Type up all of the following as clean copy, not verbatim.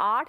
8,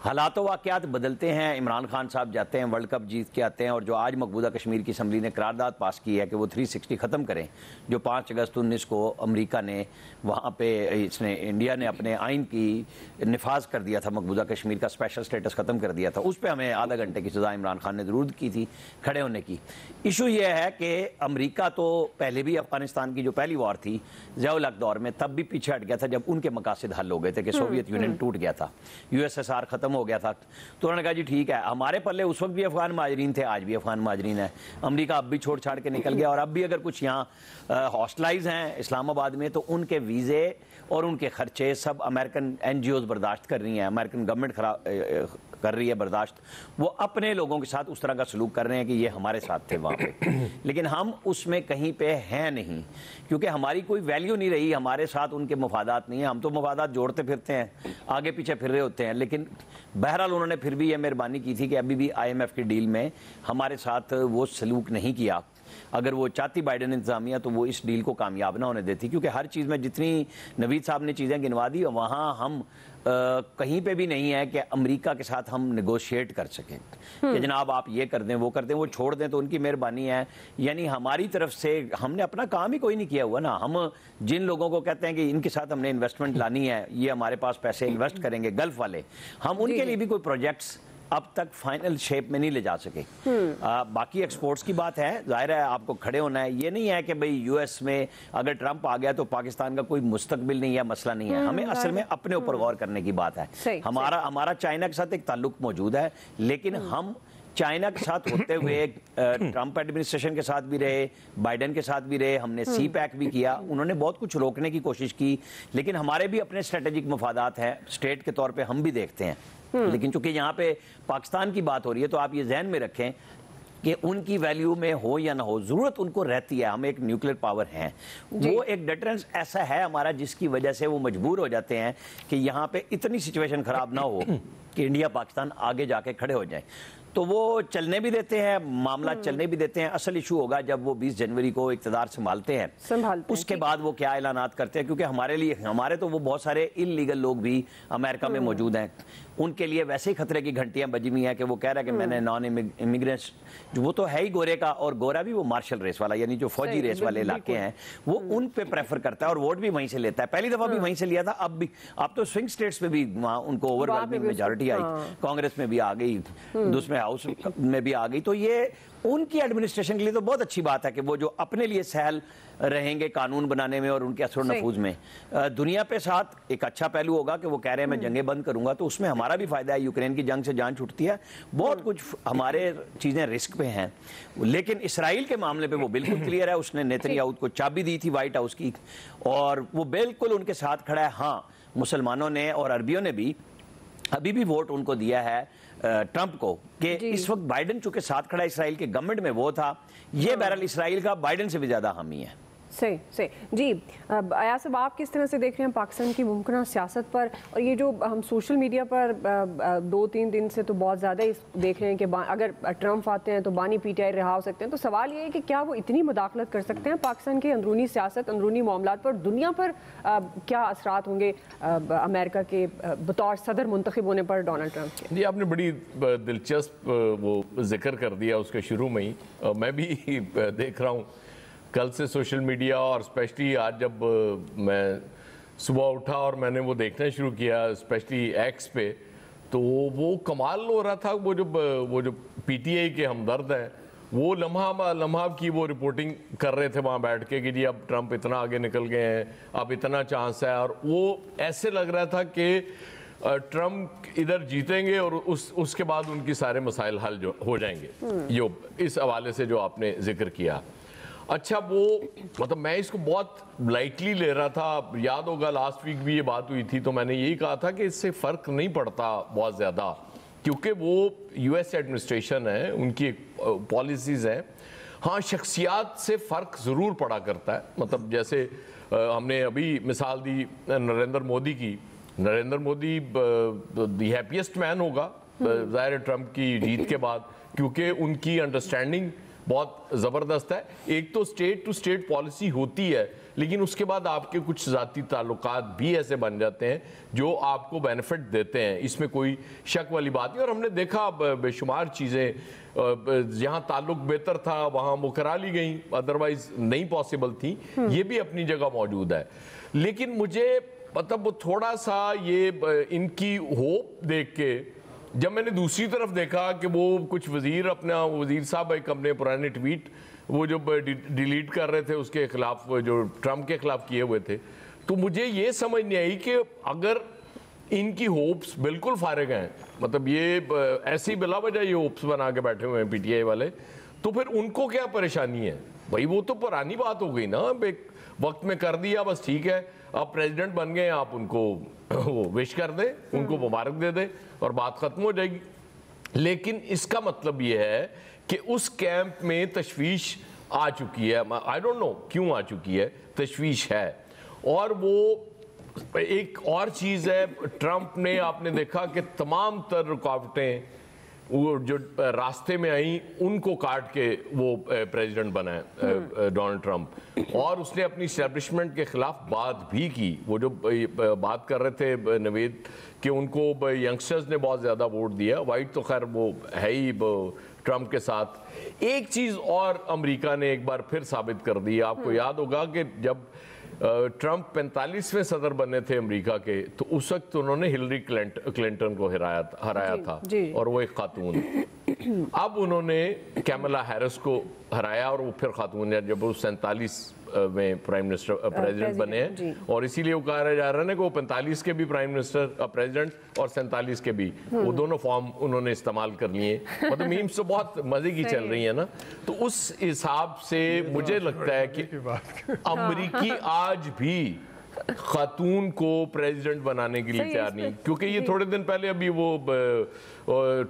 حالات و واقعات بدلتے ہیں. عمران خان صاحب جاتے ہیں, ورلڈ کپ جیت کے آتے ہیں, اور جو آج مقبوضہ کشمیر کی اسمبلی نے قرارداد پاس کی ہے کہ وہ 360 ختم کریں, جو 5 اگست 19 کو امریکہ نے وہاں پہ انڈیا نے اپنے آئین کی نفاذ کر دیا تھا, مقبوضہ کشمیر کا اسپیشل اسٹیٹس ختم کر دیا تھا, اس پہ ہمیں آدھا گھنٹے کی سزا عمران خان نے ضرور کی تھی کھڑے ہونے کی. ایشو یہ ہے کہ امریکہ تو پہلے بھی افغانستان کی جو پہلی وار تھی ضیاء الحق دور میں تب بھی پیچھے ہٹ گیا تھا جب ان کے مقاصد حل ہو گئے تھے کہ سوویت یونین ٹوٹ گیا تھا, USSR ختم ہو گیا تھا. تو انہوں نے کہا جی ٹھیک ہے, ہمارے پلے اس وقت بھی افغان مہاجرین تھے, آج بھی افغان مہاجرین ہیں, امریکہ اب بھی چھوڑ چھاڑ کے نکل گیا, اور اب بھی اگر کچھ یہاں ہاسٹلائز ہیں اسلام آباد میں تو ان کے ویزے اور ان کے خرچے سب امریکن NGOs برداشت کر رہی ہیں, امریکن گورنمنٹ کر رہی ہے برداشت. وہ اپنے لوگوں کے ساتھ اس طرح کا سلوک کر رہے ہیں کہ یہ ہمارے ساتھ تھے وہاں پہ, لیکن ہم اس میں کہیں پہ ہیں نہیں, کیونکہ ہماری کوئی ویلیو نہیں رہی, ہمارے ساتھ ان کے مفادات نہیں ہیں. ہم تو مفادات جوڑتے پھرتے ہیں, آگے پیچھے پھر رہے ہوتے ہیں, لیکن بہرحال انہوں نے پھر بھی یہ مہربانی کی تھی کہ ابھی بھی IMF کی ڈیل میں ہمارے ساتھ وہ سلوک نہیں کیا. اگر وہ چاہتی بائیڈن انتظامیہ تو وہ اس ڈیل کو کامیاب نہ ہونے دیتی, کیونکہ ہر چیز میں جتنی نوید صاحب نے چیزیں گنوا دی وہاں ہم کہیں پہ بھی نہیں ہے کہ امریکہ کے ساتھ ہم نیگوشیٹ کر سکیں کہ جناب آپ یہ کر دیں وہ کر دیں, وہ چھوڑ دیں تو ان کی مہربانی ہے. یعنی ہماری طرف سے ہم نے اپنا کام ہی کوئی نہیں کیا ہوا نا. ہم جن لوگوں کو کہتے ہیں کہ ان کے ساتھ ہم نے انویسٹمنٹ لانی ہے, یہ ہمارے پاس پیسے انویسٹ کریں گے گلف والے, ہم ان کے لیے بھی کوئی پروجیکٹس اب تک فائنل شیپ میں نہیں لے جا سکے. باقی ایکسپورٹس کی بات ہے, ظاہر ہے آپ کو کھڑے ہونا ہے. یہ نہیں ہے کہ بھئی US میں اگر ٹرمپ آ گیا تو پاکستان کا کوئی مستقبل نہیں ہے, مسئلہ نہیں ہے. ہمیں اصل میں اپنے اوپر غور کرنے کی بات ہے. ہمارا چائنا کے ساتھ ایک تعلق موجود ہے, لیکن ہم چائنا کے ساتھ ہوتے ہوئے ٹرمپ ایڈمنسٹریشن کے ساتھ بھی رہے, بائیڈن کے ساتھ بھی رہے, ہم نے سی پیک بھی کیا, انہوں نے بہت کچھ روکنے کی کوشش کی, لیکن ہمارے بھی اپنے اسٹریٹجک مفادات ہیں اسٹیٹ کے طور پہ, ہم بھی دیکھتے ہیں. لیکن چونکہ یہاں پہ پاکستان کی بات ہو رہی ہے تو آپ یہ ذہن میں رکھیں کہ ان کی ویلیو میں ہو یا نہ ہو ضرورت ان کو رہتی ہے. ہم ایک نیوکلیر پاور ہیں, وہ ایک ڈیٹرنس ایسا ہے ہمارا جس کی وجہ سے وہ مجبور ہو جاتے ہیں کہ یہاں پہ اتنی سچویشن خراب نہ ہو کہ انڈیا پاکستان آگے جا کے کھڑے ہو جائیں. تو وہ چلنے بھی دیتے ہیں, معاملہ چلنے بھی دیتے ہیں. اصل ایشو ہوگا جب وہ 20 جنوری کو اقتدار سنبھالتے ہیں, اس کے بعد وہ کیا اعلانات کرتے ہیں, کیونکہ ہمارے تو وہ بہت سارے انلیگل لوگ بھی امریکہ میں موجود ہیں, ان کے لیے ویسے ہی خطرے کی گھنٹیاں بجی ہوئی ہیں کہ وہ کہہ رہا ہے کہ میں نے نان امیگرینٹس, وہ تو ہے ہی گورے کا, اور گورا بھی وہ مارشل ریس والا, یعنی جو فوجی ریس والے علاقے ہیں وہ ان پہ پریفر کرتا ہے, اور ووٹ بھی وہیں سے لیتا ہے. پہلی دفعہ بھی وہیں سے لیا تھا, اب تو سوئنگ سٹیٹس میں بھی وہاں ان کو اوور ویلمنگ میجارٹی آئی, کانگریس میں بھی آ گئی, دوسرے ہاؤس میں بھی آ گئی. تو یہ ان کی ایڈمنسٹریشن کے لیے تو بہت اچھی بات ہے کہ وہ جو اپنے لیے سہل رہیں گے قانون بنانے میں اور ان کے اثر و نفوذ میں. دنیا پہ ساتھ ایک اچھا پہلو ہوگا کہ وہ کہہ رہے ہیں میں جنگیں بند کروں گا, تو اس میں ہمارا بھی فائدہ ہے. یوکرین کی جنگ سے جان چھوٹتی ہے, بہت کچھ ہمارے چیزیں رسک پہ ہیں. لیکن اسرائیل کے معاملے پہ وہ بالکل کلیئر ہے, اس نے نیتنیاہو کو چابی دی تھی وائٹ ہاؤس کی, اور وہ بالکل ان کے ساتھ کھڑا ہے. ہاں مسلمانوں نے اور عربیوں نے بھی ابھی بھی ووٹ ان کو دیا ہے ٹرمپ کو, کہ اس وقت بائیڈن چونکہ ساتھ کھڑا اسرائیل کے گورنمنٹ میں وہ تھا, یہ بہرحال اسرائیل کا بائیڈن سے بھی زیادہ حامی ہے. صحیح. جی ایاز صاحب, آپ کس طرح سے دیکھ رہے ہیں پاکستان کی ممکنہ سیاست پر, اور یہ جو ہم سوشل میڈیا پر 2-3 دن سے تو بہت زیادہ دیکھ رہے ہیں کہ اگر ٹرمپ آتے ہیں تو بانی PTI رہا ہو سکتے ہیں, تو سوال یہ ہے کہ کیا وہ اتنی مداخلت کر سکتے ہیں پاکستان کے اندرونی سیاست, اندرونی معاملات پر, دنیا پر کیا اثرات ہوں گے امریکہ کے بطور صدر منتخب ہونے پر ڈونلڈ ٹرمپ کے؟ جی آپ نے بڑی دلچسپ وہ ذکر کر دیا اس کے شروع میں ہی. میں بھی دیکھ رہا ہوں کل سے سوشل میڈیا, اور اسپیشلی آج جب میں صبح اٹھا اور میں نے وہ دیکھنا شروع کیا اسپیشلی ایکس پہ, تو وہ کمال ہو رہا تھا. وہ جو PTI کے ہمدرد ہیں وہ لمحہ کی وہ رپورٹنگ کر رہے تھے وہاں بیٹھ کے کہ جی اب ٹرمپ اتنا آگے نکل گئے ہیں, اب اتنا چانس ہے, اور وہ ایسے لگ رہا تھا کہ ٹرمپ ادھر جیتیں گے اور اس کے بعد ان کی سارے مسائل حل ہو جائیں گے. اس حوالے سے جو آپ نے ذکر کیا, اچھا وہ مطلب میں اس کو بہت لائٹلی لے رہا تھا. یاد ہوگا لاسٹ ویک بھی یہ بات ہوئی تھی, تو میں نے یہی کہا تھا کہ اس سے فرق نہیں پڑتا بہت زیادہ, کیونکہ وہ US ایڈمنسٹریشن ہے, ان کی پالیسیز ہیں. ہاں شخصیات سے فرق ضرور پڑا کرتا ہے. مطلب جیسے ہم نے ابھی مثال دی نریندر مودی کی. نریندر مودی دی ہیپیسٹ مین ہوگا ظاہر ٹرمپ کی جیت کے بعد, کیونکہ ان کی انڈرسٹینڈنگ بہت زبردست ہے. ایک تو اسٹیٹ ٹو اسٹیٹ پالیسی ہوتی ہے, لیکن اس کے بعد آپ کے کچھ ذاتی تعلقات بھی ایسے بن جاتے ہیں جو آپ کو بینیفٹ دیتے ہیں, اس میں کوئی شک والی بات نہیں. اور ہم نے دیکھا بے شمار چیزیں جہاں تعلق بہتر تھا وہاں وہ کرا لی گئیں, ادروائز نہیں پاسبل تھی, یہ بھی اپنی جگہ موجود ہے. لیکن مجھے مطلب تھوڑا سا یہ ان کی ہوپ دیکھ کے جب میں نے دوسری طرف دیکھا کہ وہ کچھ وزیر صاحب ایک اپنے پرانے ٹویٹ وہ جو ڈیلیٹ کر رہے تھے اس کے خلاف, جو ٹرمپ کے خلاف کیے ہوئے تھے, تو مجھے یہ سمجھ نہیں آئی کہ اگر ان کی ہوپس بالکل فارغ ہیں, مطلب یہ ایسی بلا وجہ یہ ہوپس بنا کے بیٹھے ہوئے ہیں پی ٹی آئی والے, تو پھر ان کو کیا پریشانی ہے بھائی؟ وہ تو پرانی بات ہو گئی نا, ایک وقت میں کر دیا بس ٹھیک ہے, آپ پریزیڈنٹ بن گئے, آپ ان کو وش کر دیں, ان کو مبارک دے دیں اور بات ختم ہو جائے گی. لیکن اس کا مطلب یہ ہے کہ اس کیمپ میں تشویش آ چکی ہے. آئی ڈونٹ نو کیوں آ چکی ہے, تشویش ہے. اور وہ ایک اور چیز ہے, ٹرمپ نے آپ نے دیکھا کہ تمام تر رکاوٹیں وہ جو راستے میں آئیں ان کو کاٹ کے وہ پریزیڈنٹ بنا ہے ڈونلڈ ٹرمپ, اور اس نے اپنی اسٹیبلشمنٹ کے خلاف بات بھی کی. وہ جو بات کر رہے تھے نوید کہ ان کو ینگسٹرز نے بہت زیادہ ووٹ دیا, وائٹ تو خیر وہ ہے ہی ٹرمپ کے ساتھ. ایک چیز اور امریکہ نے ایک بار پھر ثابت کر دی, آپ کو یاد ہوگا کہ جب ٹرمپ 45ویں صدر بنے تھے امریکہ کے, تو اس وقت انہوں نے ہلری کلنٹن کو ہرایا تھا, اور وہ ایک خاتون. اب انہوں نے کیملا ہیرس کو ہرایا, اور وہ پھر خاتون ہے جب وہ 47 میں پریزیڈنٹ بنے ہیں, اور اسی لیے وہ کہا جا رہا ہے کہ وہ 45 کے بھی پرائم منسٹر پریزیڈنٹ اور 47 کے بھی, وہ دونوں فارم انہوں نے استعمال کر لیے. مطلب میمز تو بہت مزے کی چل رہی ہیں نا. تو اس حساب سے مجھے لگتا ہے کہ امریکی آج بھی خاتون کو پریزیڈنٹ بنانے کے لیے تیار نہیں, کیونکہ یہ تھوڑے دن پہلے ابھی وہ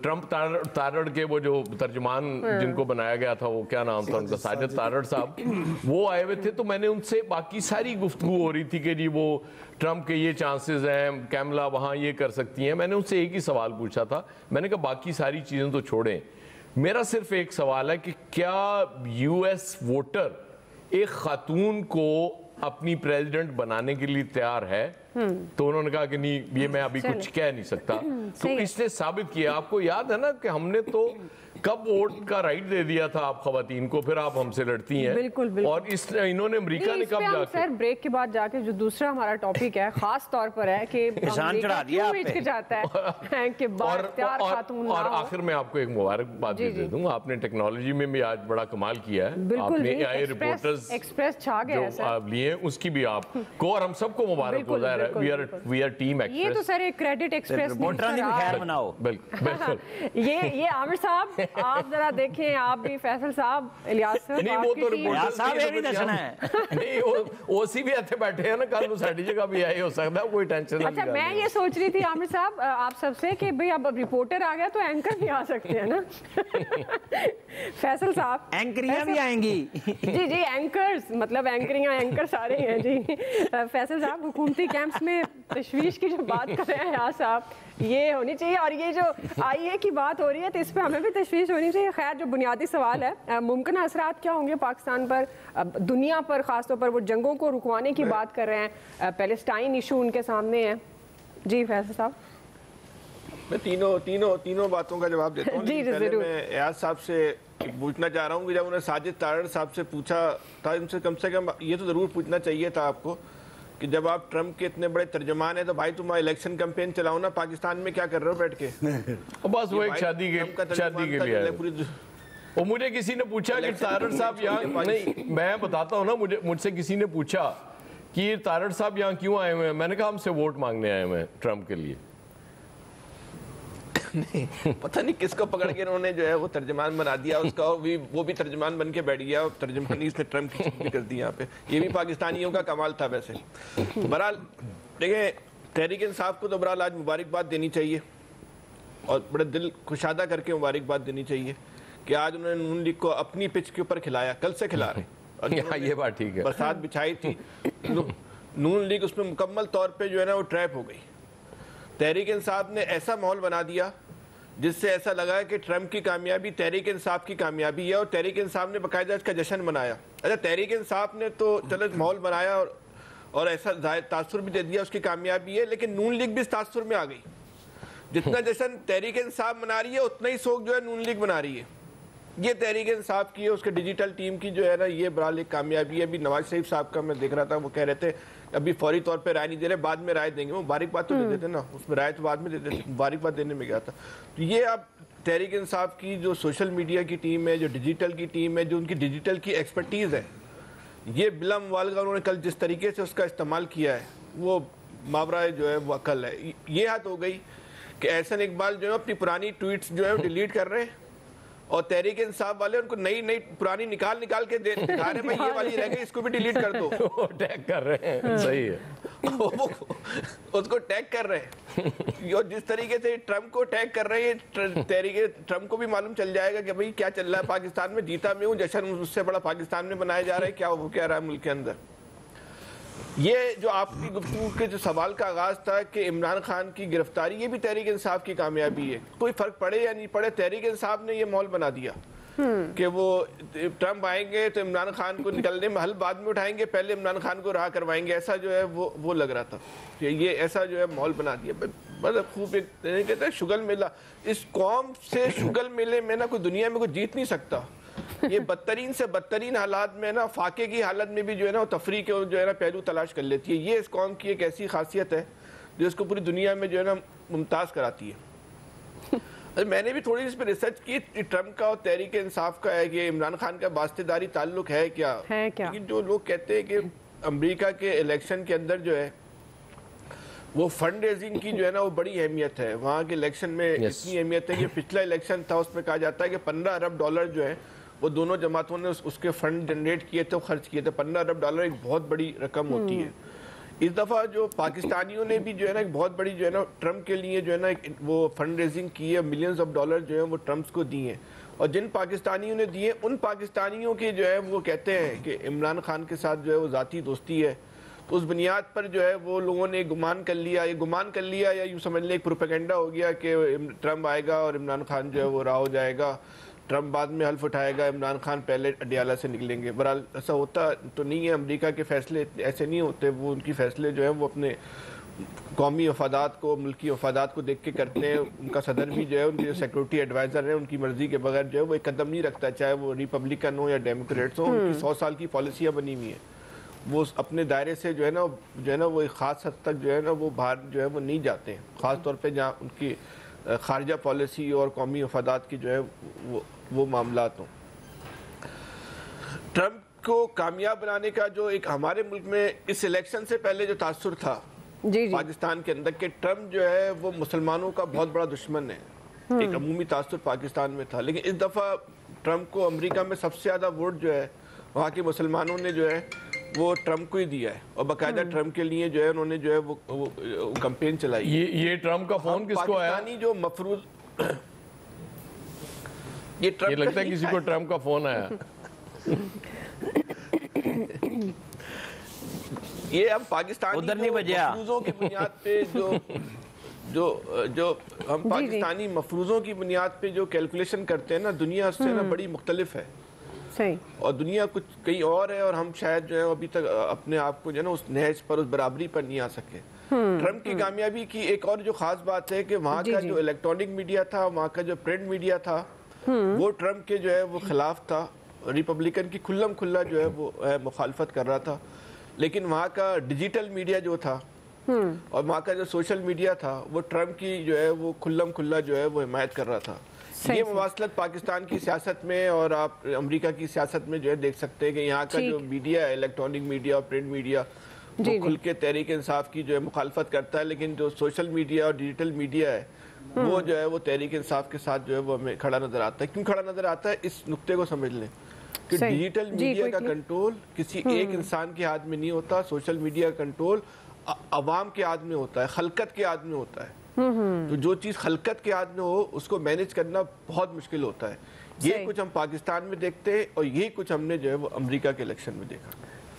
ٹرمپ تارڑ کے وہ جو ترجمان جن کو بنایا گیا تھا, وہ کیا نام تھا ان کا, ساجد تارڑ صاحب, وہ آئے ہوئے تھے. تو میں نے ان سے باقی ساری گفتگو ہو رہی تھی کہ جی وہ ٹرمپ کے یہ چانسز ہیں, کیملا وہاں یہ کر سکتی ہیں. میں نے ان سے ایک ہی سوال پوچھا تھا, میں نے کہا باقی ساری چیزیں تو چھوڑیں, میرا صرف ایک سوال ہے کہ کیا یو ایس ووٹر ایک خاتون کو اپنی پریزیڈنٹ بنانے کے لیے تیار ہے؟ تو انہوں نے کہا کہ نہیں, یہ میں ابھی کچھ کہہ نہیں سکتا. تو اس نے ثابت کیا, آپ کو یاد ہے نا کہ ہم نے تو کب ووٹ کا رائٹ دے دیا تھا آپ خواتین کو, پھر آپ ہم سے لڑتی ہیں. اور انہوں نے امریکہ نے کب جا کے بریک کے بعد جا کے جو دوسرا ہمارا ٹاپک ہے خاص طور پر ہے کہ چڑھا دیا جاتا ہے کہ اور آخر میں آپ کو ایک مبارکباد بھی دے دوں, آپ نے ٹیکنالوجی میں بھی آج بڑا کمال کیا ہے. آپ نے اے آئی رپورٹرز جو لیے اس کی بھی آپ کو اور ہم سب کو مبارک ہو. ظاہر ہے وی آر ٹیم ایکسپریس. یہ تو سر ایک کریڈٹ ایکسپریس خیر مناؤ. بالکل یہ عامر صاحب آپ ذرا دیکھیں, آپ بھی فیصل صاحب, الیاس صاحب, نہیں وہ تو رپورٹر صاحب یہ بھی دسنا ہے. نہیں او سی بھی ایتھے بیٹھے ہیں نا, کل وہ ساڈی جگہ بھی آئی ہو سکتا ہے, کوئی ٹینشن نہیں. اچھا میں یہ سوچ رہی تھی عامر صاحب آپ سب سے کہ بھئی اب رپورٹر آ گیا تو اینکر بھی آ سکتے ہیں نا. فیصل صاحب اینکریاں بھی آئیں گی. جی جی اینکرز, مطلب اینکریاں اینکر سارے ہیں جی. فیصل صاحب حکومتی کیمپس میں تشویش کی جو بات کر رہے ہیں الیاس صاحب, یہ ہونی چاہیے. اور یہ جو آئی اے کی بات ہو رہی ہے تو اس پہ ہمیں بھی تشویش ہونی چاہیے. خیر جو بنیادی سوال ہے, ممکنہ اثرات کیا ہوں گے پاکستان پر, دنیا پر, خاص طور پر وہ جنگوں کو رکوانے کی بات کر رہے ہیں, پیلسٹائن ایشو ان کے سامنے ہے. جی فیصل صاحب. میں تینوں باتوں کا جواب دیتا ہوں. پہلے میں ایاز صاحب سے پوچھنا چاہ رہا ہوں کہ جب انہیں ساجد تارڑ صاحب سے پوچھا تھا, ان سے کم یہ تو ضرور پوچھنا چاہیے تھا آپ کو کہ جب آپ ٹرمپ کے اتنے بڑے ترجمان ہیں تو بھائی تم الیکشن کمپین چلاؤ نا, پاکستان میں کیا کر رہے ہو بیٹھ کے؟ بس وہ ایک شادی کے لیے وہ مجھے کسی نے پوچھا کہ تارڑ صاحب یہاں, نہیں میں بتاتا ہوں نا, مجھ سے کسی نے پوچھا کہ تارڑ صاحب یہاں کیوں آئے ہوئے ہیں, میں نے کہا ہم سے ووٹ مانگنے آئے ہوئے ہیں ٹرمپ کے لیے. پتہ نہیں کس کو پکڑ کے انہوں نے جو ہے وہ ترجمان بنا دیا اس کا, وہ بھی ترجمان بن کے بیٹھ گیا, اور ترجمانی اس نے ٹرمپ کی چیز بھی کر دی یہاں پہ. یہ بھی پاکستانیوں کا کمال تھا ویسے. بہرحال دیکھیں, تحریک انصاف کو تو بہرحال آج مبارکباد دینی چاہیے, اور بڑے دل کشادہ کر کے مبارکباد دینی چاہیے کہ آج انہوں نے نون لیگ کو اپنی پچ کے اوپر کھلایا, کل سے کھلا رہے ہیں. یہ بات ٹھیک ہے, برسات بچھائی تھی نون لیگ اس میں مکمل طور پہ جو ہے نا وہ ٹریپ ہو گئی. تحریک انصاف نے ایسا ماحول بنا دیا جس سے ایسا لگا کہ ٹرمپ کی کامیابی تحریک انصاف کی کامیابی ہے، اور تحریک انصاف نے باقاعدہ اس کا جشن منایا. اچھا تحریک انصاف نے تو چلو ماحول بنایا اور ایسا تاثر بھی دے دیا اس کی کامیابی ہے، لیکن نون لیگ بھی اس تاثر میں آ گئی. جتنا جشن تحریک انصاف منا رہی ہے اتنا ہی سوگ جو ہے نون لیگ منا رہی ہے. یہ تحریک انصاف کی ہے، اس کے ڈیجیٹل ٹیم کی جو ہے نا، یہ برحال ایک کامیابی ہے. ابھی نواز شریف صاحب کا میں دیکھ رہا تھا، وہ کہہ رہے تھے ابھی فوری طور پہ رائے نہیں دے رہے، بعد میں رائے دیں گے. وہ مبارکباد تو دے دیتے نا، اس میں رائے تو بعد میں دے دیتے، مبارکباد دینے میں گیا تھا. تو یہ اب تحریک انصاف کی جو سوشل میڈیا کی ٹیم ہے، جو ڈیجیٹل کی ٹیم ہے، جو ان کی ڈیجیٹل کی ایکسپرٹیز ہے، یہ بلا مبالغہ انہوں نے کل جس طریقے سے اس کا استعمال کیا ہے وہ ماورا جو ہے وہ عقل ہے. یہ حد ہو گئی کہ احسن اقبال جو ہے اپنی پرانی ٹویٹس جو ہے ڈیلیٹ کر رہے ہیں، اور تحریک انصاف والے ان کو نئی پرانی نکال کے دکھا رہے ہیں، بھائی یہ والی رہ گئی، اس کو بھی ڈیلیٹ کر دو. وہ ٹیگ کر رہے ہیں. صحیح ہے. اس کو ٹیگ کر رہے ہیں. اور جس طریقے سے ٹرمپ کو ٹیگ کر رہے ہیں، تحریک ٹرمپ کو بھی معلوم چل جائے گا کہ بھئی کیا چل رہا ہے پاکستان میں. جیتا میں ہوں، جشن اس سے بڑا پاکستان میں منایا جا رہا ہے، کیا وہ کہہ رہا ہے ملک کے اندر. یہ جو آپ کی گفتگو کے جو سوال کا آغاز تھا کہ عمران خان کی گرفتاری، یہ بھی تحریک انصاف کی کامیابی ہے. کوئی فرق پڑے یا نہیں پڑے، تحریک انصاف نے یہ ماحول بنا دیا کہ وہ ٹرمپ آئیں گے تو عمران خان کو نکلنے میں حل بعد میں اٹھائیں گے، پہلے عمران خان کو رہا کروائیں گے. ایسا جو ہے وہ لگ رہا تھا کہ یہ ایسا جو ہے ماحول بنا دیا. مطلب خوب ایک کہتے ہیں شگل میلہ. اس قوم سے شگل میلے میں نا کوئی دنیا میں کوئی جیت نہیں سکتا. یہ بدترین سے بدترین حالات میں نا، فاقے کی حالت میں بھی جو ہے نا وہ تفریح کے جو ہے نا پہلو تلاش کر لیتی ہے. یہ اس قوم کی ایک ایسی خاصیت ہے جو اس کو پوری دنیا میں جو ہے نا ممتاز کراتی ہے. میں نے بھی تھوڑی اس پہ ریسرچ کی، ٹرمپ کا اور تحریک انصاف کا ہے کہ عمران خان کا واسطے داری تعلق ہے کیا. لیکن جو لوگ کہتے ہیں کہ امریکہ کے الیکشن کے اندر جو ہے وہ فنڈ ریزنگ کی جو ہے نا وہ بڑی اہمیت ہے. وہاں کے الیکشن میں اتنی اہمیت ہے کہ پچھلا الیکشن تھا اس میں کہا جاتا ہے کہ $15 ارب جو ہے وہ دونوں جماعتوں نے اس کے فنڈ جنریٹ کیے تھے، خرچ کیے تھے. $15 ارب ایک بہت بڑی رقم ہوتی ہے. اس دفعہ جو پاکستانیوں نے بھی جو ہے نا ایک بہت بڑی جو ہے نا ٹرمپ کے لیے جو ہے نا وہ فنڈ ریزنگ کی ہے، ملینز آف ڈالر جو ہے وہ ٹرمپس کو دیے ہیں. اور جن پاکستانیوں نے دیے ان پاکستانیوں کے جو ہے وہ کہتے ہیں کہ عمران خان کے ساتھ جو ہے وہ ذاتی دوستی ہے. تو اس بنیاد پر جو ہے وہ لوگوں نے گمان کر لیا یا یوں سمجھ لیں ایک پروپیگنڈا ہو گیا کہ ٹرمپ آئے گا اور عمران خان جو ہے وہ رہا ہو جائے گا، ٹرمپ بعد میں حلف اٹھائے گا، عمران خان پہلے اڈیالہ سے نکلیں گے. بہرحال ایسا ہوتا تو نہیں ہے. امریکہ کے فیصلے ایسے نہیں ہوتے. وہ ان کی فیصلے جو ہیں وہ اپنے قومی مفادات کو، ملکی مفادات کو دیکھ کے کرتے ہیں. ان کا صدر بھی جو ہے، ان کے جو سیکورٹی ایڈوائزر ہیں، ان کی مرضی کے بغیر جو ہے وہ ایک قدم نہیں رکھتا، چاہے وہ ریپبلکن ہو یا ڈیموکریٹس ہوں. ان کی 100 سال کی پالیسیاں بنی ہوئی ہیں. وہ اپنے دائرے سے جو ہے نا وہ ایک خاص حد تک جو ہے نا وہ باہر جو ہے وہ نہیں جاتے ہیں، خاص طور پہ جہاں ان کی خارجہ پالیسی اور قومی مفادات کی جو ہے وہ معاملات ہوں. ٹرمپ کو کامیاب بنانے کا جو ایک ہمارے ملک میں اس الیکشن سے پہلے جو تاثر تھا پاکستان کے اندر کہ ٹرمپ جو ہے وہ مسلمانوں کا بہت بڑا دشمن ہے، ایک عمومی تاثر پاکستان میں تھا. لیکن اس دفعہ ٹرمپ کو امریکہ میں سب سے زیادہ ووٹ جو ہے وہاں کے مسلمانوں نے جو ہے وہ ٹرمپ کو ہی دیا ہے، اور باقاعدہ ٹرمپ کے لیے جو ہے انہوں نے جو ہے وہ کمپین چلائی. یہ ٹرمپ کا فون کس کو آیا؟ پاکستانی جو مفروض یہ لگتا ہے کسی کو ٹرمپ کا فون آیا. یہ ہم پاکستانی مفروضوں کی بنیاد پہ جو ہم پاکستانی مفروضوں کی بنیاد پہ جو کیلکولیشن کرتے ہیں نا، دنیا سے نا بڑی مختلف ہے. اور دنیا کچھ کئی اور ہے، اور ہم شاید جو ہے ابھی تک اپنے آپ کو جو ہے نا اس نہج پر، اس برابری پر نہیں آ سکے. ٹرمپ کی کامیابی کی ایک اور جو خاص بات ہے کہ وہاں کا جو الیکٹرانک میڈیا تھا، وہاں کا جو پرنٹ میڈیا تھا، وہ ٹرمپ کے جو ہے وہ خلاف تھا. ریپبلکن کی کھلم کھلا جو ہے وہ مخالفت کر رہا تھا. لیکن وہاں کا ڈیجیٹل میڈیا جو تھا اور وہاں کا جو سوشل میڈیا تھا وہ ٹرمپ کی جو ہے وہ کھلم کھلا جو ہے وہ حمایت کر رہا تھا. یہ مواصلت پاکستان کی سیاست میں اور آپ امریکہ کی سیاست میں جو ہے دیکھ سکتے ہیں کہ یہاں کا جو میڈیا ہے، الیکٹرانک میڈیا اور پرنٹ میڈیا، وہ کھل کے تحریک انصاف کی جو ہے مخالفت کرتا ہے. لیکن جو سوشل میڈیا اور ڈیجیٹل میڈیا ہے وہ جو ہے وہ تحریک انصاف کے ساتھ جو ہے وہ ہمیں کھڑا نظر آتا ہے. کیوں کھڑا نظر آتا ہے؟ اس نقطے کو سمجھ لیں کہ ڈیجیٹل میڈیا کا کنٹرول کسی ایک انسان کے ہاتھ میں نہیں ہوتا. سوشل میڈیا کا کنٹرول عوام کے ہاتھ میں ہوتا ہے، خلقت کے ہاتھ میں ہوتا ہے. تو جو چیز خلقت کے ہاتھ میں ہو اس کو مینج کرنا بہت مشکل ہوتا ہے. یہ کچھ ہم پاکستان میں دیکھتے ہیں اور یہ کچھ ہم نے جو ہے وہ امریکہ کے الیکشن میں دیکھا.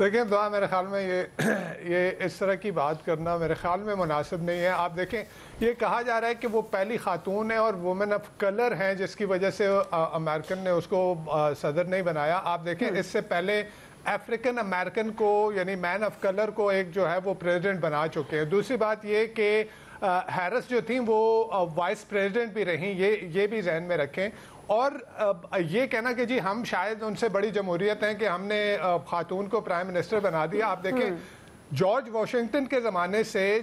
دیکھیں دعا میرے خیال میں یہ اس طرح کی بات کرنا میرے خیال میں مناسب نہیں ہے. آپ دیکھیں یہ کہا جا رہا ہے کہ وہ پہلی خاتون ہے اور وومن آف کلر ہیں جس کی وجہ سے امریکن نے اس کو صدر نہیں بنایا. آپ دیکھیں اس سے پہلے افریقن امریکن کو یعنی مین آف کلر کو ایک جو ہے وہ پریزیڈنٹ بنا چکے ہیں. دوسری بات یہ کہ ہیرس جو تھیں وہ وائس پریزیڈنٹ بھی رہیں, یہ بھی ذہن میں رکھیں. اور یہ کہنا کہ جی ہم شاید ان سے بڑی جمہوریت ہیں کہ ہم نے خاتون کو پرائم منسٹر بنا دیا. آپ دیکھیں جارج واشنگٹن کے زمانے سے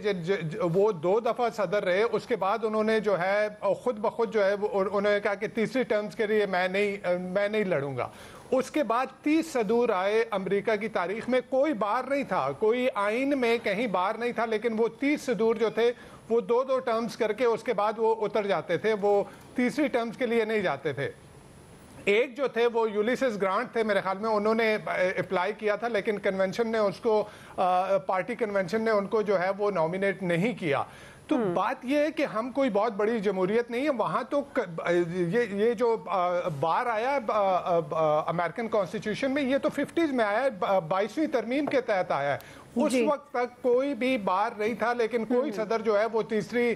وہ 2 دفعہ صدر رہے, اس کے بعد انہوں نے جو ہے خود بخود جو ہے انہوں نے کہا کہ تیسری ٹرمز کے لیے میں نہیں لڑوں گا. اس کے بعد 30 صدور آئے امریکہ کی تاریخ میں, کوئی بار نہیں تھا, کوئی آئین میں کہیں بار نہیں تھا, لیکن وہ 30 صدور جو تھے وہ 2 ٹرمز کر کے اس کے بعد وہ اتر جاتے تھے, وہ تیسری ٹرمز کے لیے نہیں جاتے تھے. ایک جو تھے وہ یولیسس گرانٹ تھے میرے خیال میں, انہوں نے اپلائی کیا تھا لیکن کنونشن نے اس کو پارٹی کنونشن نے ان کو جو ہے وہ نامینیٹ نہیں کیا. تو بات یہ ہے کہ ہم کوئی بہت بڑی جمہوریت نہیں ہے. وہاں تو یہ جو بار آیا امریکن کانسٹیٹیوشن میں یہ تو 50s میں آیا ہے, 22ویں ترمیم کے تحت آیا ہے. اس وقت تک کوئی بھی بار نہیں تھا, لیکن کوئی صدر جو ہے وہ تیسری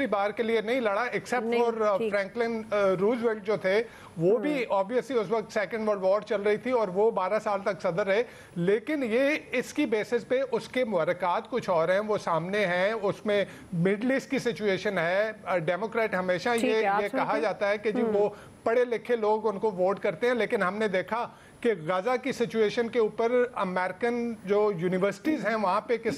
بار کے لیے نہیں لڑا ایکسیپٹ فور فرینکلن روزویلٹ جو تھے, وہ بھی آبویسلی اس وقت سیکنڈ ورلڈ وار چل رہی تھی اور وہ 12 سال تک صدر رہے. لیکن یہ اس کی بیسس پہ اس کے محرکات کچھ اور ہیں, وہ سامنے ہیں. اس میں مڈل ایسٹ کی سچویشن ہے. ڈیموکریٹ ہمیشہ یہ کہا جاتا ہے کہ جی وہ پڑھے لکھے لوگ ان کو ووٹ کرتے ہیں, لیکن ہم نے دیکھا کہ غزہ کی سچویشن کے اوپر امریکن جو یونیورسٹیز ہیں وہاں پہ کس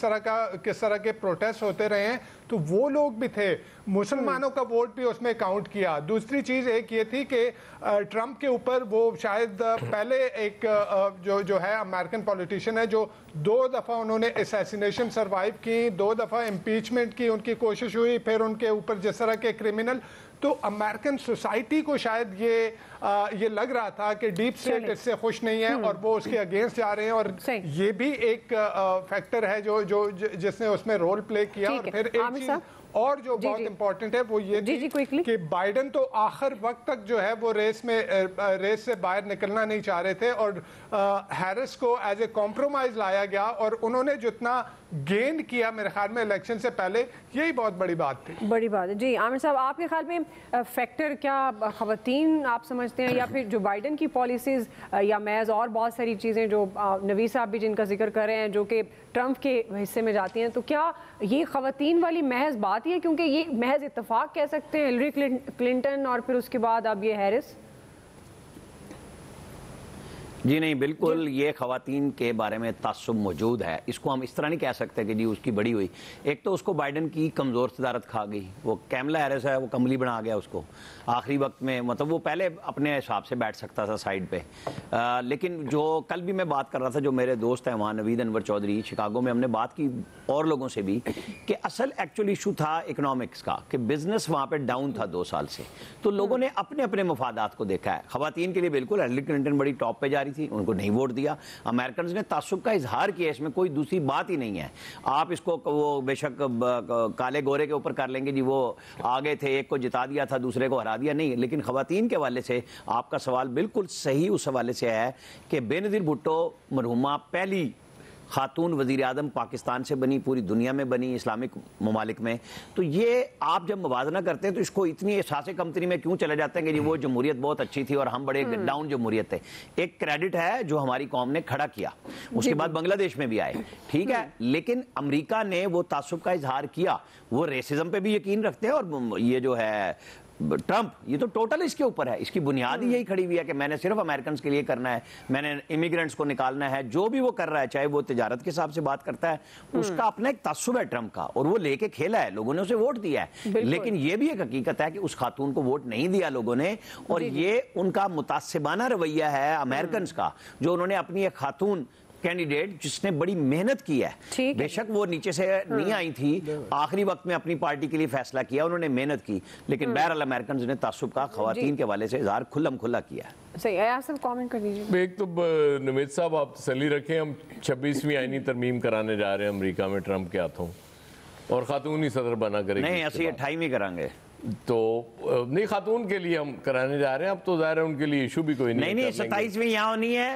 طرح کے پروٹیسٹ ہوتے رہے ہیں, تو وہ لوگ بھی تھے. مسلمانوں کا ووٹ بھی اس میں کاؤنٹ کیا. دوسری چیز ایک یہ تھی کہ ٹرمپ کے اوپر وہ شاید پہلے ایک جو ہے امریکن پولیٹیشین ہے جو 2 دفعہ انہوں نے اسیسینیشن سروائیو کی, 2 دفعہ امپیچمنٹ کی ان کی کوشش ہوئی, پھر ان کے اوپر جس طرح کے کرمنل. تو امریکن سوسائٹی کو شاید یہ لگ رہا تھا کہ ڈیپ اسٹیٹ اس سے خوش نہیں ہے اور وہ اس کے اگینسٹ جا رہے ہیں, اور یہ بھی ایک فیکٹر ہے جس نے اس میں رول پلے کیا. اور پھر ایک چیز اور جو بہت امپورٹنٹ ہے وہ یہ تھی کہ بائیڈن تو آخر وقت تک جو ہے وہ ریس سے باہر نکلنا نہیں چاہ رہے تھے, اور ہیرس کو ایز اے کمپرومائز لایا گیا, اور انہوں نے جتنا گین کیا میرے خیال میں الیکشن سے پہلے, یہی بہت بڑی بات تھی. بڑی بات ہے. جی عامر صاحب, آپ کے خیال میں فیکٹر کیا خواتین آپ سمجھتے ہیں, یا پھر جو بائیڈن کی پالیسیز, یا محض اور بہت ساری چیزیں جو نوید صاحب بھی جن کا ذکر کر رہے ہیں جو کہ ٹرمپ کے حصے میں جاتی ہیں, تو کیا یہ خواتین والی محض بات ہی ہے, کیونکہ یہ محض اتفاق کہہ سکتے ہیں ہلری کلنٹن اور پھر اس کے بعد اب یہ ہیرس؟ جی نہیں, بالکل یہ خواتین کے بارے میں تعصب موجود ہے. اس کو ہم اس طرح نہیں کہہ سکتے کہ جی اس کی بڑی ہوئی. ایک تو اس کو بائیڈن کی کمزور صدارت کھا گئی, وہ کیملا ہیرس ہے وہ کملی بنا گیا اس کو آخری وقت میں, مطلب وہ پہلے اپنے حساب سے بیٹھ سکتا تھا سائیڈ پہ. لیکن جو کل بھی میں بات کر رہا تھا, جو میرے دوست ہیں وہاں نوید انور چودھری شکاگو میں, ہم نے بات کی اور لوگوں سے بھی کہ اصل ایکچولی ایشو تھا اکنامکس کا, کہ بزنس وہاں پہ ڈاؤن تھا 2 سال سے, تو لوگوں نے اپنے اپنے مفادات کو دیکھا ہے. خواتین کے لیے بالکل ہلری کلنٹن بڑی ٹاپ پہ جا رہی تھی, ان کو نہیں ووٹ دیا. امریکنز نے تعصب کا اظہار کیا, اس میں کوئی دوسری بات ہی نہیں ہے. آپ اس کو وہ بے شک کالے گورے کے اوپر کر لیں گے جی وہ آگے تھے, ایک کو جتا دیا تھا دوسرے کو ہرا دیا, نہیں. لیکن خواتین کے حوالے سے آپ کا سوال بالکل صحیح اس حوالے سے ہے کہ بے نظیر بھٹو مرحومہ پہلی خاتون وزیر اعظم پاکستان سے بنی, پوری دنیا میں بنی, اسلامک ممالک میں. تو یہ آپ جب موازنہ کرتے ہیں تو اس کو اتنی احساس کمتری میں کیوں چلے جاتے ہیں کہ جی وہ جمہوریت بہت اچھی تھی اور ہم بڑے ڈاؤن جمہوریت تھے. ایک کریڈٹ ہے جو ہماری قوم نے کھڑا کیا, اس کے بعد بنگلہ دیش میں بھی آئے, ٹھیک ہے, لیکن امریکہ نے وہ تعصب کا اظہار کیا. وہ ریسزم پہ بھی یقین رکھتے ہیں, اور یہ جو ہے ٹرمپ یہ تو ٹوٹل اس کے اوپر ہے, اس کی بنیاد ہی یہی کھڑی ہوئی ہے کہ میں نے صرف امریکنز کے لیے کرنا ہے, میں نے امیگرینٹس کو نکالنا ہے. جو بھی وہ کر رہا ہے, چاہے وہ تجارت کے حساب سے بات کرتا ہے, اس کا اپنا ایک تعصب ہے ٹرمپ کا, اور وہ لے کے کھیلا ہے, لوگوں نے اسے ووٹ دیا ہے. لیکن یہ بھی ایک حقیقت ہے کہ اس خاتون کو ووٹ نہیں دیا لوگوں نے, اور یہ ان کا متعصبانہ رویہ ہے امریکنز کا, جو انہوں نے اپنی ایک خاتون کینڈیڈیٹ جس نے بڑی محنت کی ہے, بے شک وہ نیچے سے نہیں آئی تھی, آخری وقت میں اپنی پارٹی کے لیے فیصلہ کیا, انہوں نے محنت کی, لیکن بہرحال امریکنز نے تعصب کا خواتین کے حوالے سے اظہار کھلم کھلا کیا ہے. صحیح ہے, آپ سب کامنٹ کر دیجیے. ایک تو نوید صاحب آپ تسلی رکھیں, ہم 26ویں آئینی ترمیم کرانے جا رہے ہیں امریکہ میں ٹرمپ کے ہاتھوں, اور خاتون ہی صدر بنا کرے گی. نہیں, اسی 28ویں کریں گے. تو نہیں, خاتون کے لیے ہم کرانے جا رہے ہیں, اب تو ظاہر ہے ان کے لیے ایشو بھی کوئی نہیں. نہیں 27ویں یہاں ہونی ہے,